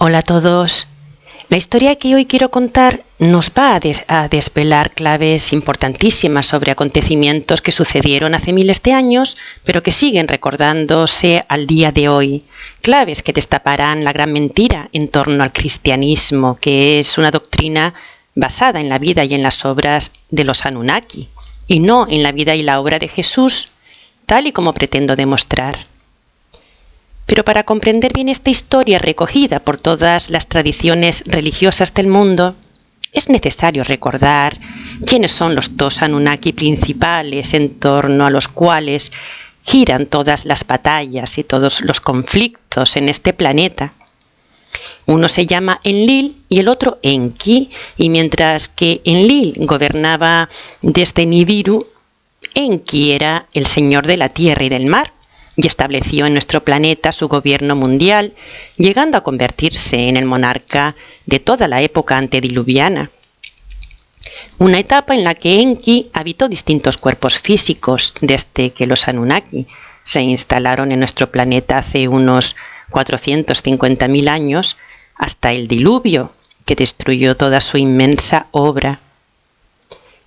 Hola a todos. La historia que hoy quiero contar nos va a desvelar claves importantísimas sobre acontecimientos que sucedieron hace miles de años, pero que siguen recordándose al día de hoy. Claves que destaparán la gran mentira en torno al cristianismo, que es una doctrina basada en la vida y en las obras de los Anunnaki, y no en la vida y la obra de Jesús, tal y como pretendo demostrar. Pero para comprender bien esta historia recogida por todas las tradiciones religiosas del mundo, es necesario recordar quiénes son los dos Anunnaki principales en torno a los cuales giran todas las batallas y todos los conflictos en este planeta. Uno se llama Enlil y el otro Enki, y mientras que Enlil gobernaba desde Nibiru, Enki era el señor de la tierra y del mar, y estableció en nuestro planeta su gobierno mundial, llegando a convertirse en el monarca de toda la época antediluviana. Una etapa en la que Enki habitó distintos cuerpos físicos desde que los Anunnaki se instalaron en nuestro planeta hace unos 450.000 años, hasta el diluvio, que destruyó toda su inmensa obra.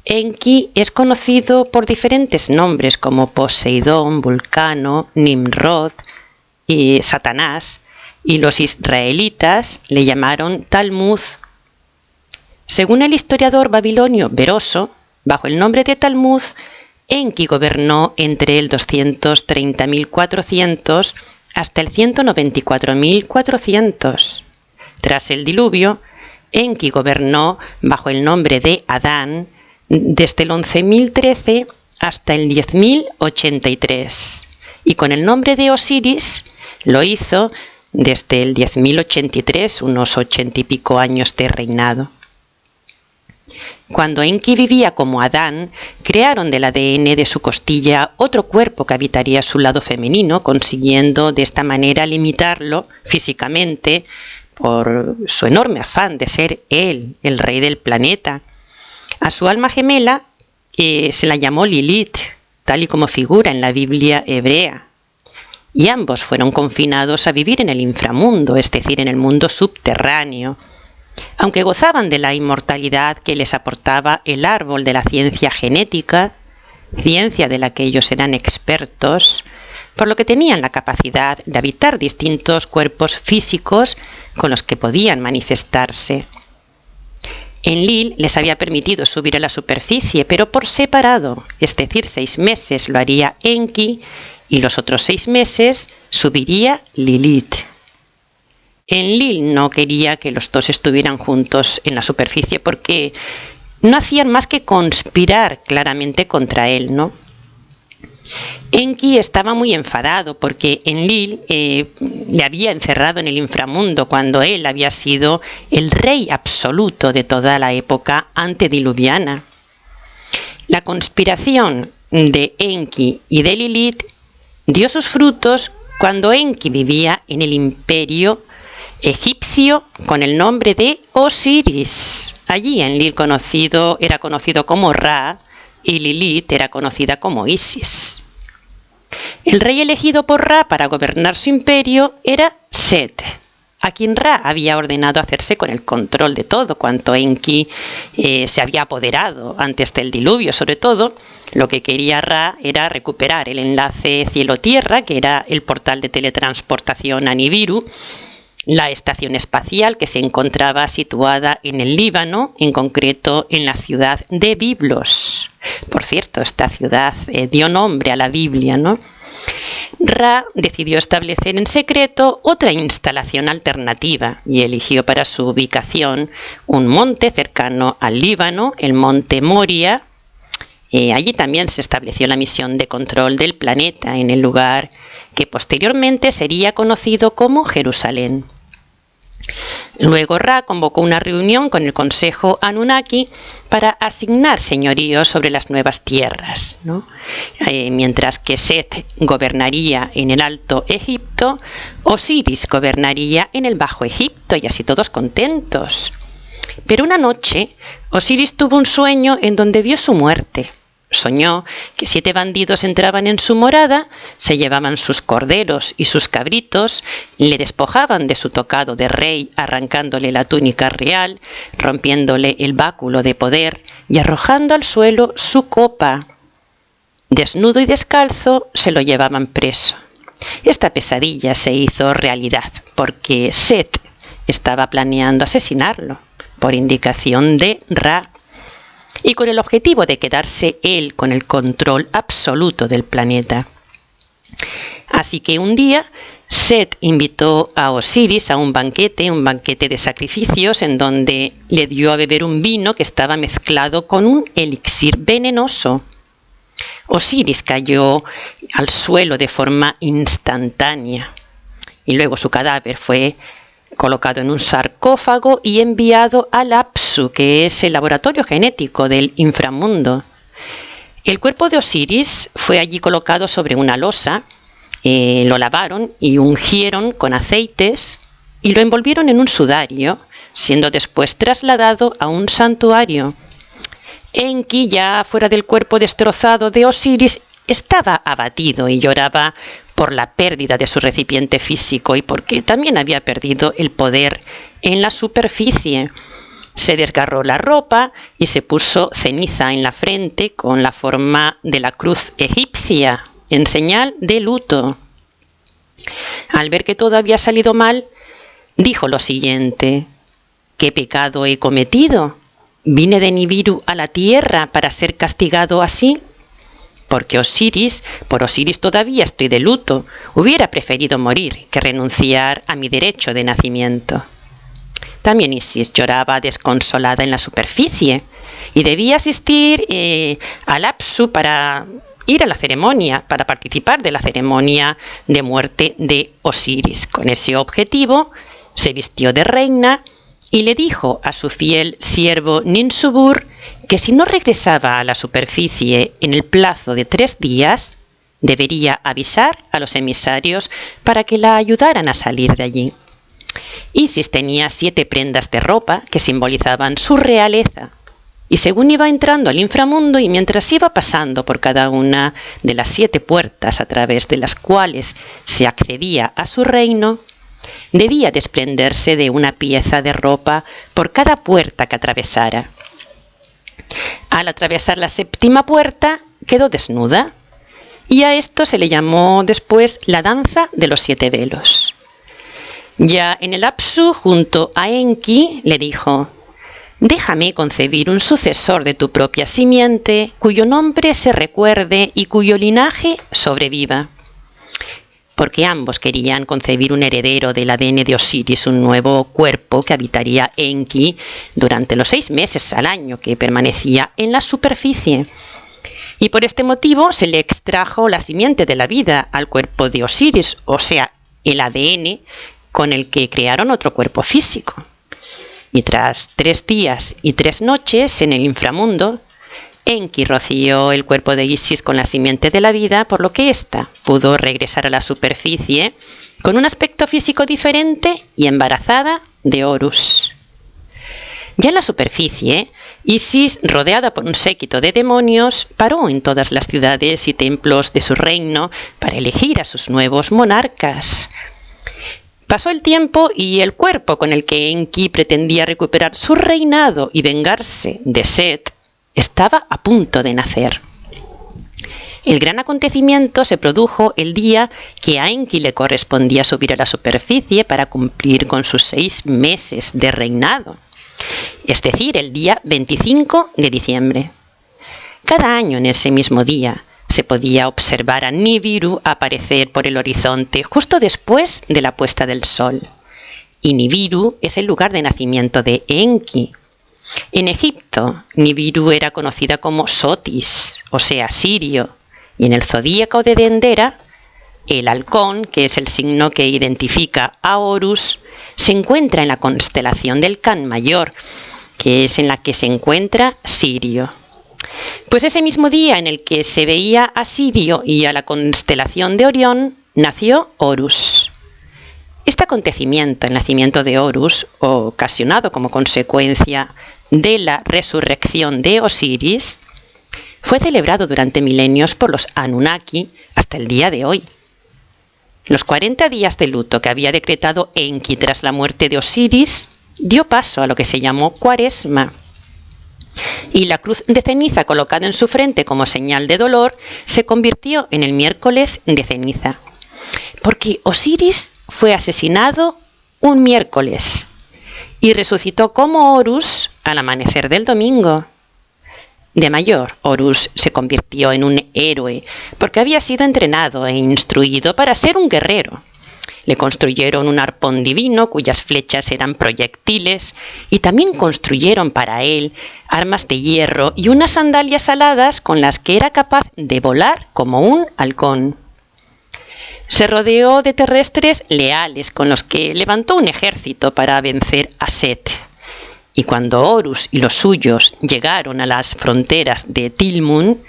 Enki es conocido por diferentes nombres como Poseidón, Vulcano, Nimrod y Satanás, y los israelitas le llamaron Talmud. Según el historiador babilonio Beroso, bajo el nombre de Talmud, Enki gobernó entre el 230.400 hasta el 194.400. Tras el diluvio, Enki gobernó bajo el nombre de Adán desde el 11.013 hasta el 10.083, y con el nombre de Osiris lo hizo desde el 10.083, unos 80 y pico años de reinado. Cuando Enki vivía como Adán, crearon del ADN de su costilla otro cuerpo que habitaría su lado femenino, consiguiendo de esta manera limitarlo físicamente por su enorme afán de ser él, el rey del planeta. A su alma gemela se la llamó Lilith, tal y como figura en la Biblia hebrea, y ambos fueron confinados a vivir en el inframundo, es decir, en el mundo subterráneo. Aunque gozaban de la inmortalidad que les aportaba el árbol de la ciencia genética, ciencia de la que ellos eran expertos, por lo que tenían la capacidad de habitar distintos cuerpos físicos con los que podían manifestarse. Enlil les había permitido subir a la superficie, pero por separado, es decir, 6 meses lo haría Enki y los otros 6 meses subiría Lilith. Enlil no quería que los dos estuvieran juntos en la superficie porque no hacían más que conspirar claramente contra él, ¿no? Enki estaba muy enfadado porque Enlil le había encerrado en el inframundo cuando él había sido el rey absoluto de toda la época antediluviana. La conspiración de Enki y de Lilith dio sus frutos cuando Enki vivía en el imperio egipcio con el nombre de Osiris. Allí Enlil era conocido como Ra y Lilith era conocida como Isis. El rey elegido por Ra para gobernar su imperio era Set, a quien Ra había ordenado hacerse con el control de todo cuanto Enki se había apoderado antes del diluvio. Sobre todo, lo que quería Ra era recuperar el enlace cielo-tierra, que era el portal de teletransportación a Nibiru, la estación espacial que se encontraba situada en el Líbano, en concreto en la ciudad de Biblos. Por cierto, esta ciudad dio nombre a la Biblia, ¿no? Ra decidió establecer en secreto otra instalación alternativa y eligió para su ubicación un monte cercano al Líbano, el monte Moria. Allí también se estableció la misión de control del planeta en el lugar que posteriormente sería conocido como Jerusalén. Luego Ra convocó una reunión con el Consejo Anunnaki para asignar señoríos sobre las nuevas tierras, ¿no? Mientras que Set gobernaría en el Alto Egipto, Osiris gobernaría en el Bajo Egipto, y así todos contentos. Pero una noche Osiris tuvo un sueño en donde vio su muerte. soñó que 7 bandidos entraban en su morada, se llevaban sus corderos y sus cabritos, le despojaban de su tocado de rey, arrancándole la túnica real, rompiéndole el báculo de poder y arrojando al suelo su copa. Desnudo y descalzo se lo llevaban preso. Esta pesadilla se hizo realidad porque Set estaba planeando asesinarlo por indicación de Ra, y con el objetivo de quedarse él con el control absoluto del planeta. Así que un día Set invitó a Osiris a un banquete de sacrificios, en donde le dio a beber un vino que estaba mezclado con un elixir venenoso. Osiris cayó al suelo de forma instantánea y luego su cadáver fue colocado en un sarcófago y enviado al Apsu, que es el laboratorio genético del inframundo. El cuerpo de Osiris fue allí colocado sobre una losa, lo lavaron y ungieron con aceites y lo envolvieron en un sudario, siendo después trasladado a un santuario. Enki, ya fuera del cuerpo destrozado de Osiris, estaba abatido y lloraba por la pérdida de su recipiente físico y porque también había perdido el poder en la superficie. Se desgarró la ropa y se puso ceniza en la frente con la forma de la cruz egipcia, en señal de luto. Al ver que todo había salido mal, dijo lo siguiente: ¿qué pecado he cometido? ¿Vine de Nibiru a la tierra para ser castigado así? Porque por Osiris todavía estoy de luto. Hubiera preferido morir que renunciar a mi derecho de nacimiento. También Isis lloraba desconsolada en la superficie y debía asistir al Apsu para ir a la ceremonia, para participar de la ceremonia de muerte de Osiris. Con ese objetivo se vistió de reina y le dijo a su fiel siervo Ninsubur que si no regresaba a la superficie en el plazo de 3 días, debería avisar a los emisarios para que la ayudaran a salir de allí. Isis tenía 7 prendas de ropa que simbolizaban su realeza, y según iba entrando al inframundo y mientras iba pasando por cada una de las 7 puertas a través de las cuales se accedía a su reino, debía desprenderse de una pieza de ropa por cada puerta que atravesara. Al atravesar la 7ª puerta, quedó desnuda, y a esto se le llamó después la danza de los 7 velos. Ya en el Apsu, junto a Enki, le dijo: déjame concebir un sucesor de tu propia simiente, cuyo nombre se recuerde y cuyo linaje sobreviva. Porque ambos querían concebir un heredero del ADN de Osiris, un nuevo cuerpo que habitaría Enki durante los 6 meses al año que permanecía en la superficie. Y por este motivo se le extrajo la simiente de la vida al cuerpo de Osiris, o sea, el ADN con el que crearon otro cuerpo físico. Y tras 3 días y 3 noches en el inframundo, Enki roció el cuerpo de Isis con la simiente de la vida, por lo que ésta pudo regresar a la superficie con un aspecto físico diferente y embarazada de Horus. Ya en la superficie, Isis, rodeada por un séquito de demonios, paró en todas las ciudades y templos de su reino para elegir a sus nuevos monarcas. Pasó el tiempo y el cuerpo con el que Enki pretendía recuperar su reinado y vengarse de Set estaba a punto de nacer. El gran acontecimiento se produjo el día que a Enki le correspondía subir a la superficie para cumplir con sus 6 meses de reinado, es decir, el día 25 de diciembre. Cada año en ese mismo día se podía observar a Nibiru aparecer por el horizonte justo después de la puesta del sol. Y Nibiru es el lugar de nacimiento de Enki. En Egipto, Nibiru era conocida como Sotis, o sea, Sirio, y en el zodíaco de Dendera, el halcón, que es el signo que identifica a Horus, se encuentra en la constelación del Can Mayor, que es en la que se encuentra Sirio. Pues ese mismo día en el que se veía a Sirio y a la constelación de Orión, nació Horus. Este acontecimiento, el nacimiento de Horus, ocasionado como consecuencia de la resurrección de Osiris, fue celebrado durante milenios por los Anunnaki hasta el día de hoy. Los 40 días de luto que había decretado Enki tras la muerte de Osiris dio paso a lo que se llamó Cuaresma. Y la cruz de ceniza colocada en su frente como señal de dolor se convirtió en el miércoles de ceniza. Porque Osiris fue asesinado un miércoles y resucitó como Horus al amanecer del domingo. De mayor, Horus se convirtió en un héroe porque había sido entrenado e instruido para ser un guerrero. Le construyeron un arpón divino cuyas flechas eran proyectiles y también construyeron para él armas de hierro y unas sandalias aladas con las que era capaz de volar como un halcón. Se rodeó de terrestres leales con los que levantó un ejército para vencer a Set. Y cuando Horus y los suyos llegaron a las fronteras de Tilmun,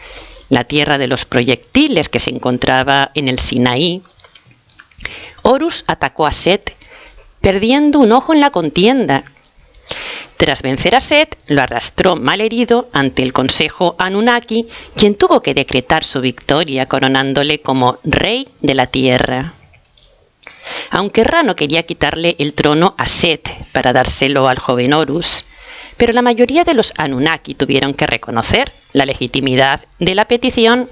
la tierra de los proyectiles que se encontraba en el Sinaí, Horus atacó a Set, perdiendo un ojo en la contienda. Tras vencer a Set, lo arrastró malherido ante el Consejo Anunnaki, quien tuvo que decretar su victoria coronándole como rey de la tierra. Aunque Ra no quería quitarle el trono a Set para dárselo al joven Horus, pero la mayoría de los Anunnaki tuvieron que reconocer la legitimidad de la petición.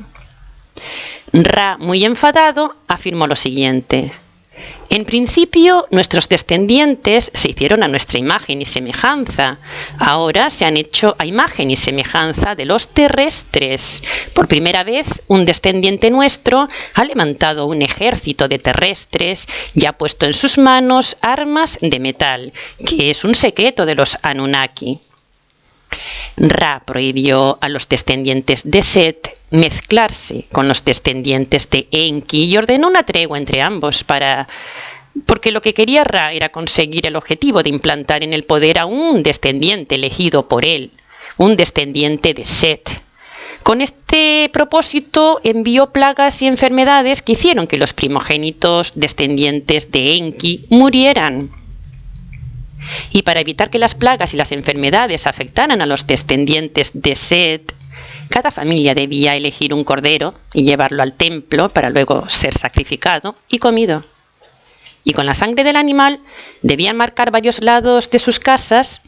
Ra, muy enfadado, afirmó lo siguiente: en principio, nuestros descendientes se hicieron a nuestra imagen y semejanza. Ahora se han hecho a imagen y semejanza de los terrestres. Por primera vez, un descendiente nuestro ha levantado un ejército de terrestres y ha puesto en sus manos armas de metal, que es un secreto de los Anunnaki. Ra prohibió a los descendientes de Set mezclarse con los descendientes de Enki y ordenó una tregua entre ambos porque lo que quería Ra era conseguir el objetivo de implantar en el poder a un descendiente elegido por él, un descendiente de Set. Con este propósito envió plagas y enfermedades que hicieron que los primogénitos descendientes de Enki murieran. Y para evitar que las plagas y las enfermedades afectaran a los descendientes de Set, cada familia debía elegir un cordero y llevarlo al templo para luego ser sacrificado y comido. Y con la sangre del animal debían marcar varios lados de sus casas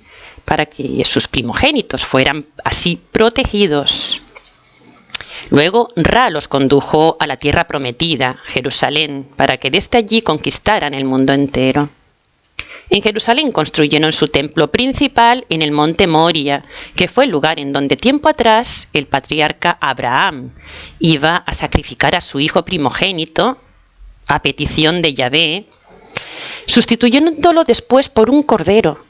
para que sus primogénitos fueran así protegidos. Luego Ra los condujo a la tierra prometida, Jerusalén, para que desde allí conquistaran el mundo entero. En Jerusalén construyeron su templo principal en el monte Moria, que fue el lugar en donde tiempo atrás el patriarca Abraham iba a sacrificar a su hijo primogénito a petición de Yahvé, sustituyéndolo después por un cordero.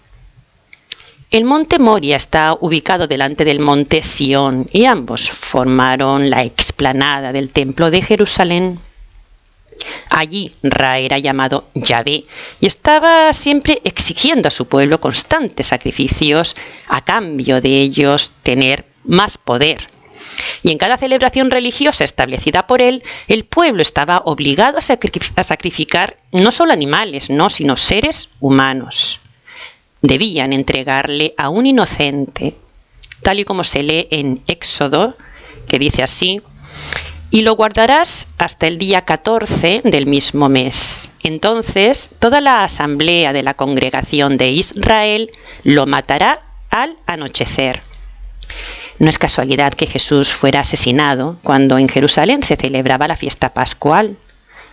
El monte Moria está ubicado delante del monte Sión y ambos formaron la explanada del templo de Jerusalén. Allí Ra era llamado Yahvé y estaba siempre exigiendo a su pueblo constantes sacrificios a cambio de ellos tener más poder. Y en cada celebración religiosa establecida por él, el pueblo estaba obligado a sacrificar no solo animales, sino seres humanos. Debían entregarle a un inocente, tal y como se lee en Éxodo, que dice así: y lo guardarás hasta el día 14 del mismo mes. Entonces toda la asamblea de la congregación de Israel lo matará al anochecer. No es casualidad que Jesús fuera asesinado cuando en Jerusalén se celebraba la fiesta pascual,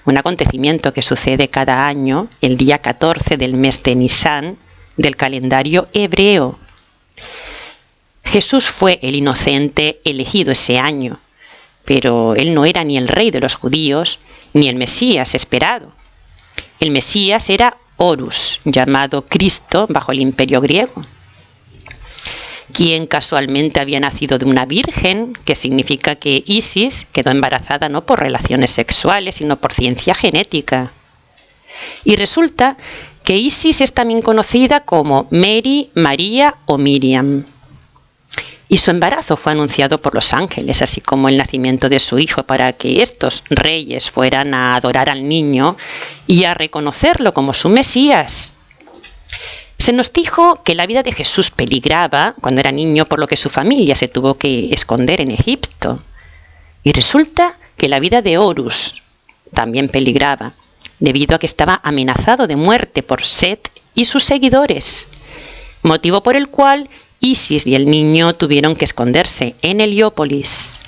un acontecimiento que sucede cada año el día 14 del mes de Nisán del calendario hebreo. Jesús fue el inocente elegido ese año, pero él no era ni el rey de los judíos, ni el Mesías esperado. El Mesías era Horus, llamado Cristo bajo el imperio griego, quien casualmente había nacido de una virgen, que significa que Isis quedó embarazada no por relaciones sexuales, sino por ciencia genética. Y resulta que Isis es también conocida como Mary, María o Miriam. Y su embarazo fue anunciado por los ángeles, así como el nacimiento de su hijo, para que estos reyes fueran a adorar al niño y a reconocerlo como su Mesías. Se nos dijo que la vida de Jesús peligraba cuando era niño, por lo que su familia se tuvo que esconder en Egipto. Y resulta que la vida de Horus también peligraba, debido a que estaba amenazado de muerte por Set y sus seguidores, motivo por el cual Isis y el niño tuvieron que esconderse en Heliópolis,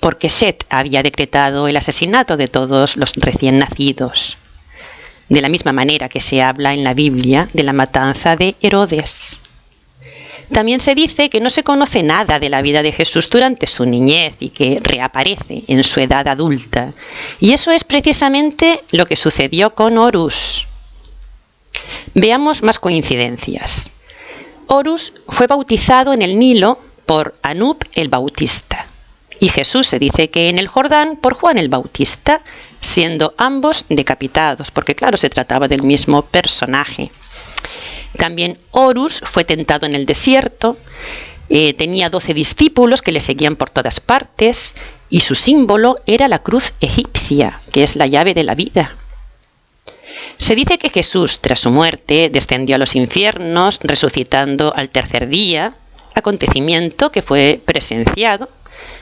porque Set había decretado el asesinato de todos los recién nacidos, de la misma manera que se habla en la Biblia de la matanza de Herodes. También se dice que no se conoce nada de la vida de Jesús durante su niñez y que reaparece en su edad adulta. Y eso es precisamente lo que sucedió con Horus. Veamos más coincidencias. Horus fue bautizado en el Nilo por Anub el Bautista. Y Jesús se dice que en el Jordán por Juan el Bautista, siendo ambos decapitados, porque claro, se trataba del mismo personaje. También Horus fue tentado en el desierto, tenía 12 discípulos que le seguían por todas partes y su símbolo era la cruz egipcia, que es la llave de la vida. Se dice que Jesús, tras su muerte, descendió a los infiernos, resucitando al tercer día, acontecimiento que fue presenciado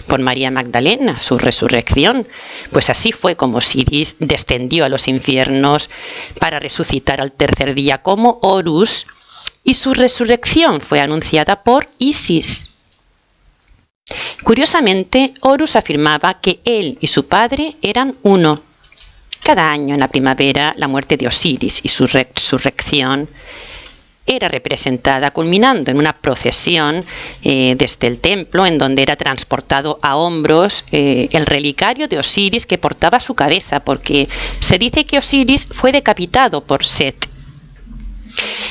por María Magdalena, su resurrección. Pues así fue como Osiris descendió a los infiernos para resucitar al tercer día como Horus, y su resurrección fue anunciada por Isis. Curiosamente, Horus afirmaba que él y su padre eran uno. Cada año en la primavera, la muerte de Osiris y su resurrección era representada culminando en una procesión desde el templo, en donde era transportado a hombros el relicario de Osiris que portaba su cabeza, porque se dice que Osiris fue decapitado por Set.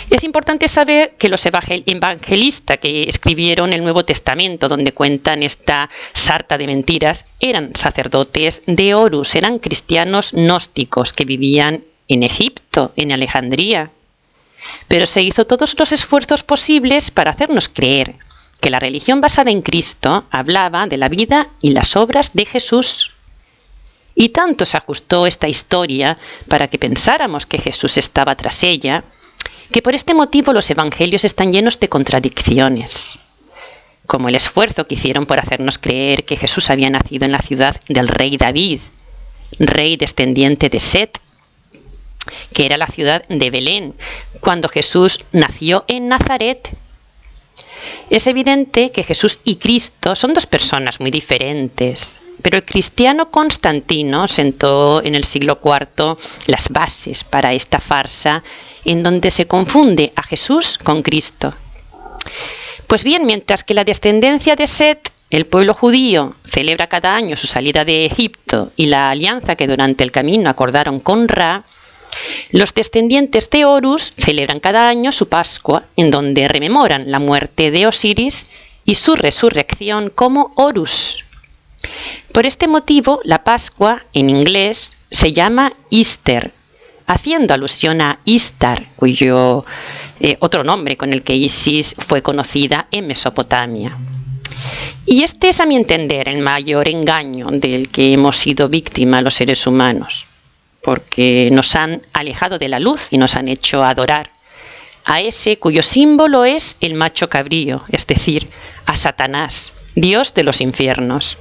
Es importante saber que los evangelistas que escribieron el Nuevo Testamento, donde cuentan esta sarta de mentiras, eran sacerdotes de Horus, eran cristianos gnósticos que vivían en Egipto, en Alejandría. Pero se hizo todos los esfuerzos posibles para hacernos creer que la religión basada en Cristo hablaba de la vida y las obras de Jesús. Y tanto se ajustó esta historia para que pensáramos que Jesús estaba tras ella, que por este motivo los evangelios están llenos de contradicciones, como el esfuerzo que hicieron por hacernos creer que Jesús había nacido en la ciudad del rey David, rey descendiente de Set, que era la ciudad de Belén, cuando Jesús nació en Nazaret. Es evidente que Jesús y Cristo son dos personas muy diferentes, pero el cristiano Constantino sentó en el siglo IV las bases para esta farsa en donde se confunde a Jesús con Cristo. Pues bien, mientras que la descendencia de Set, el pueblo judío, celebra cada año su salida de Egipto y la alianza que durante el camino acordaron con Ra, los descendientes de Horus celebran cada año su Pascua, en donde rememoran la muerte de Osiris y su resurrección como Horus. Por este motivo, la Pascua, en inglés, se llama Easter, haciendo alusión a Istar, cuyo otro nombre con el que Isis fue conocida en Mesopotamia. Y este es, a mi entender, el mayor engaño del que hemos sido víctimas los seres humanos, porque nos han alejado de la luz y nos han hecho adorar a ese cuyo símbolo es el macho cabrío, es decir, a Satanás, Dios de los infiernos.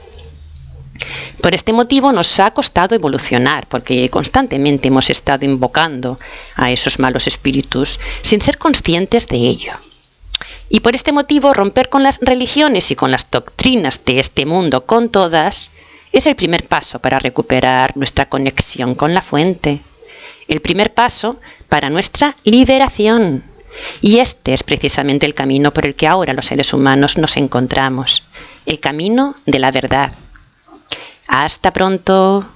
Por este motivo nos ha costado evolucionar, porque constantemente hemos estado invocando a esos malos espíritus sin ser conscientes de ello. Y por este motivo romper con las religiones y con las doctrinas de este mundo, con todas, es el primer paso para recuperar nuestra conexión con la fuente, el primer paso para nuestra liberación. Y este es precisamente el camino por el que ahora los seres humanos nos encontramos, el camino de la verdad. Hasta pronto.